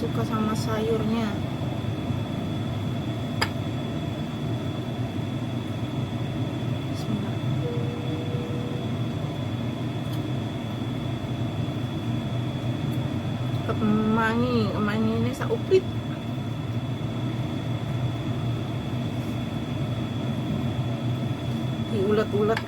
suka sama sayurnya. Bismillah. Kemangi ini sauplit. Diulet-ulet.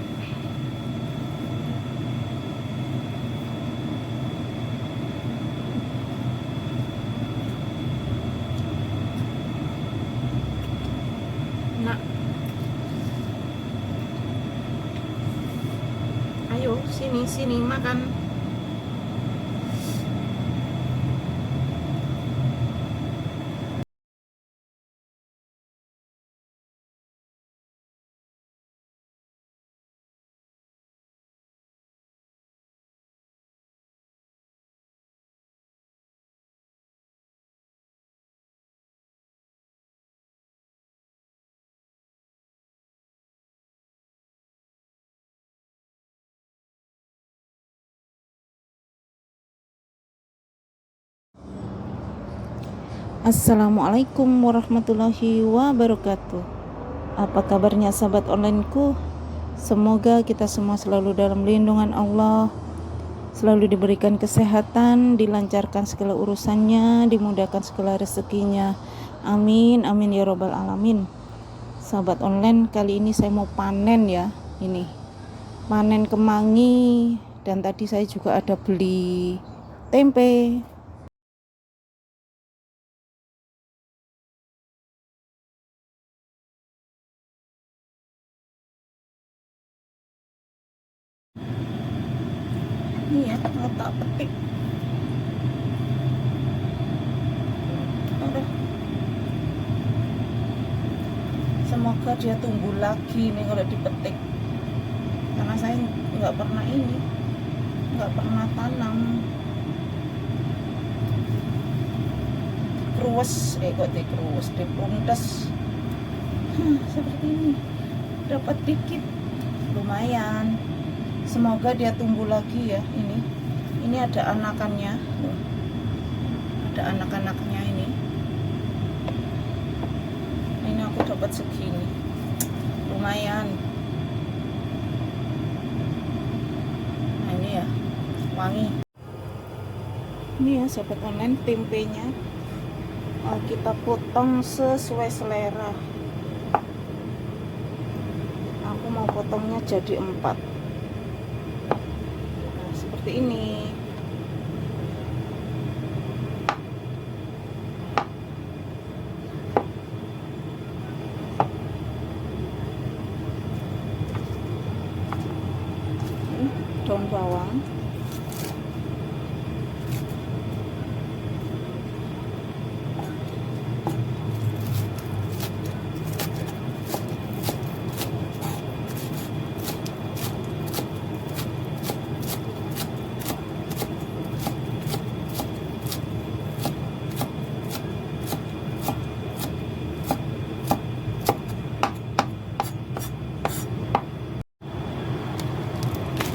Nak, ayo sini makan. Assalamualaikum warahmatullahi wabarakatuh. Apa kabarnya sahabat onlineku? Semoga kita semua selalu dalam lindungan Allah, selalu diberikan kesehatan, dilancarkan segala urusannya, dimudahkan segala rezekinya. Amin, amin ya robbal alamin. Sahabat online, kali ini saya mau panen ya. Ini panen kemangi, dan tadi saya juga ada beli tempe. Ini ya, mau tak petik. Udah. Semoga dia tumbuh lagi nih kalau dipetik, karena saya nggak pernah tanam. Kruwes, kruwes, dipuntes. Seperti ini, dapat dikit, lumayan. Semoga dia tumbuh lagi ya. Ini ada anakannya, ada anak-anaknya ini. Ini aku dapat segini, lumayan. Nah ini ya, wangi. Ini ya sahabat online, tempenya kita potong sesuai selera. Aku mau potongnya jadi 4. Nah, seperti ini. Daun bawang,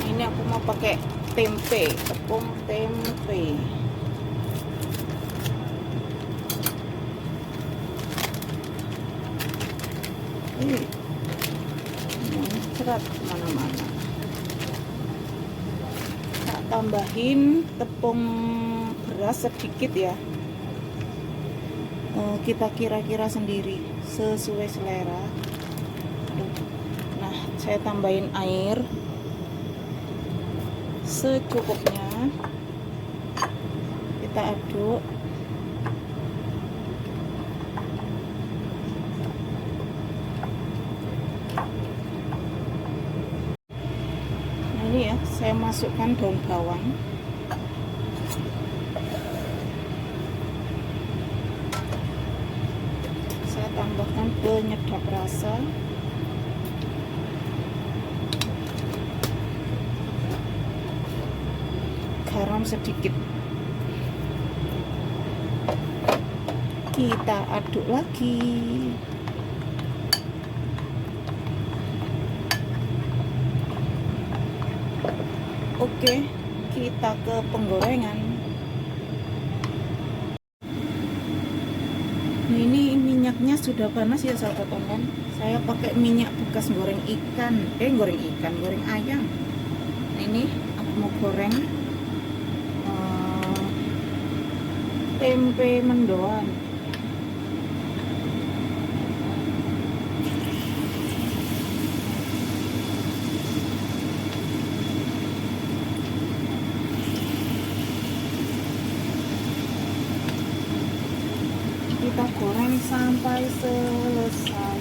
ini aku mau pakai tempe, tepung tempe. Ini cerat kemana-mana. Tak tambahin tepung beras sedikit ya. Kita kira-kira sendiri sesuai selera. Nah, saya tambahin air secukupnya, kita aduk. Nah ini ya, saya masukkan daun bawang, saya tambahkan penyedap rasa, garam sedikit. Kita aduk lagi. Oke, kita ke penggorengan. Nah, ini minyaknya sudah panas ya sahabat online. Saya pakai minyak bekas goreng ikan, goreng ayam. Nah, ini aku mau goreng tempe mendoan. Kita goreng sampai selesai.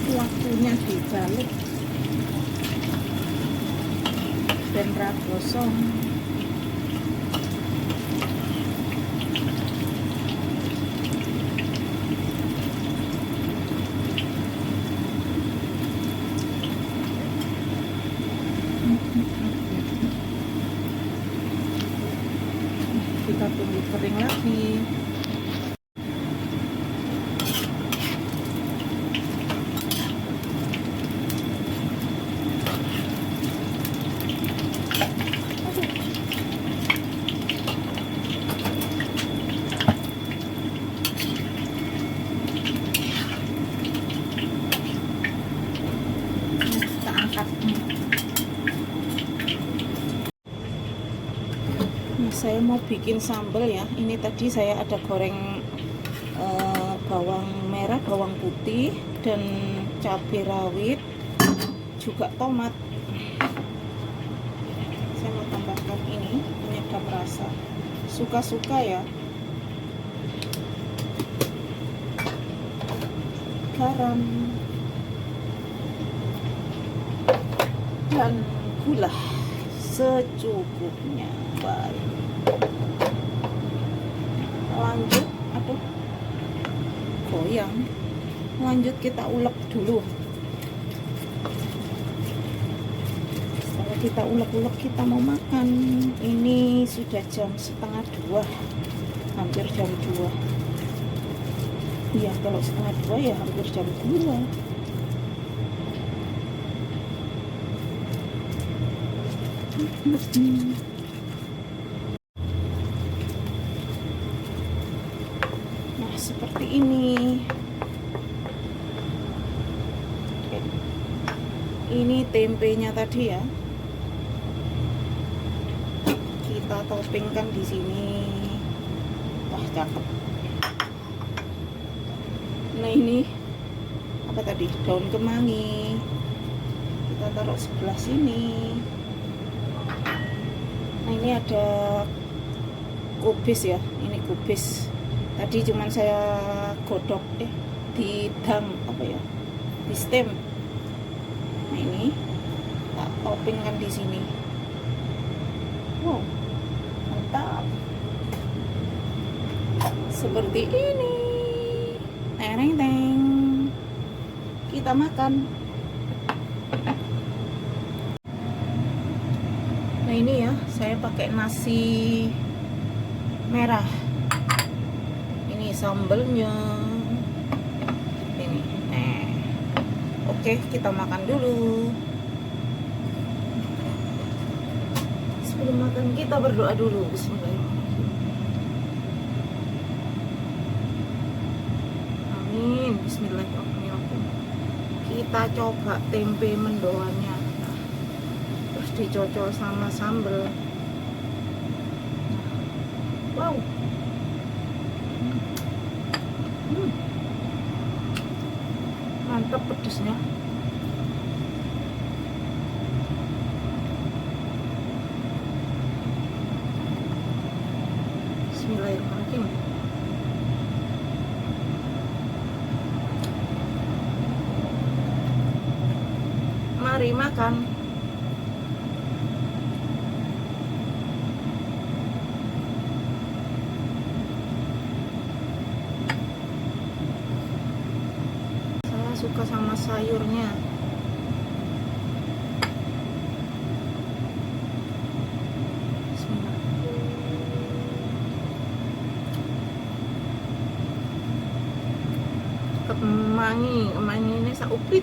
Waktunya dibalik dan gosong. Kita tunggu kering lagi. Kita angkat. Nah, saya mau bikin sambal ya. Ini tadi saya ada goreng bawang merah, bawang putih, dan cabai rawit, juga tomat. Saya mau tambahkan ini penyedap rasa, suka-suka ya. Garam dan gula secukupnya. Baik, lanjut, aduh, goyang. Lanjut kita ulek dulu. Setelah kita ulek-ulek, kita mau makan. Ini sudah jam 1:30, hampir jam 2. Iya, kalau 1:30 ya hampir jam 2. Nah, seperti ini. Ini tempenya tadi ya. Kita toppingkan di sini. Wah, cakep. Nah, ini apa tadi? Daun kemangi. Kita taruh sebelah sini. Nah, ini ada kubis ya. Ini kubis. Tadi cuman saya godok di dang apa ya? Di stem. Nah, ini tak toppingkan di sini. Wow, mantap. Seperti ini. Teng. Kita makan. Nah, ini ya, saya pakai nasi merah. Ini sambelnya. Ini. Oke, kita makan dulu. Sebelum makan kita berdoa dulu. Bismillahirrahmanirrahim. Amin. Bismillahirrahmanirrahim. Kita coba tempe mendoannya. Terus dicocol sama sambal. Wow. Mantap pedesnya. Bismillahirrahmanirrahim. Mari makan. Saya suka sama sayurnya. Bismillah. emangi ini sauplit.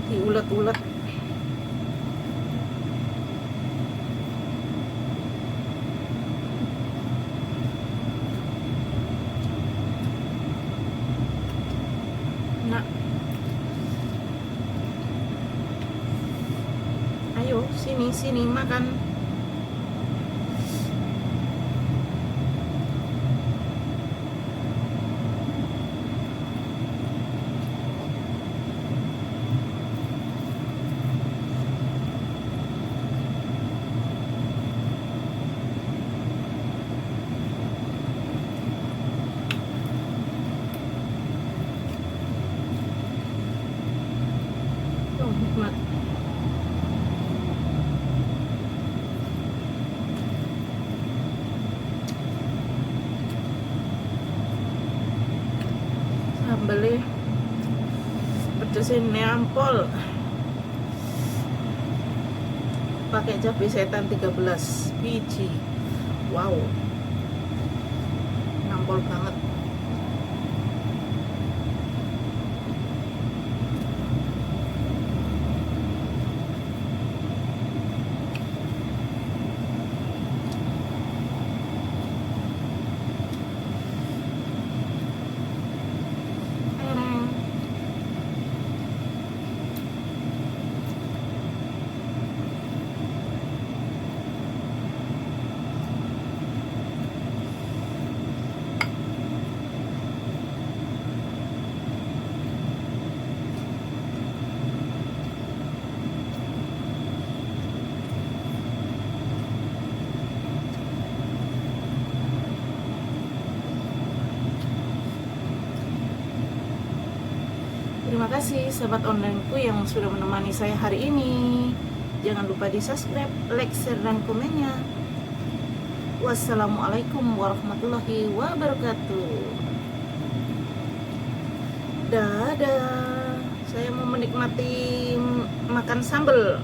Diulet-ulet. Nah, ayo sini makan. Oh, nikmat. Sambalnya pedesnya nyampol. Pakai cabai setan 13 biji. Wow, nampol banget. Terima kasih sahabat onlineku yang sudah menemani saya hari ini. Jangan lupa di subscribe, like, share, dan komennya. Wassalamualaikum warahmatullahi wabarakatuh. Dadah. Saya mau menikmati makan sambal.